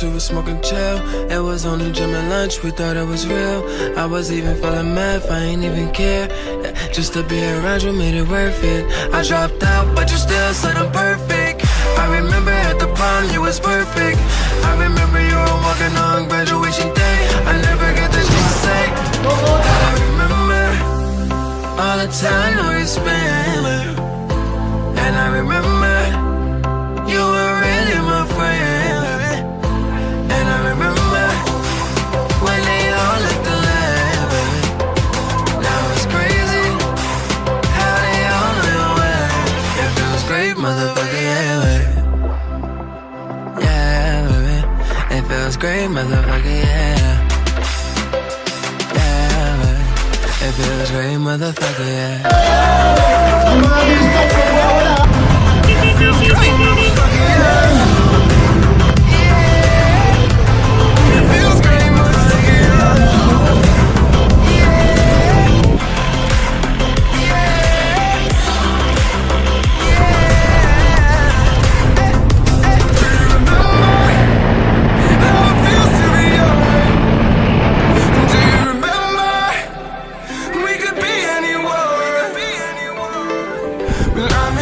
we was smoking chill. It was only gym and lunch, we thought it was real. I was even feeling mad, I ain't even care. Just to be around you made it worth it. I dropped out, but you still said I'm perfect. I remember at the prom, you was perfect. I remember you were walking on graduation day. I never got the chance to say I remember all the time we spent. And I remember you were really my friend. And I remember when they all looked alike. Now it's crazy how they all know your way. It feels great, motherfucker, yeah, baby. Yeah, baby. It feels great, motherfucker, yeah. Yeah, baby. It feels great, motherfucker, yeah. It feels great, motherfucker, yeah. It feels great, motherfucker, I'm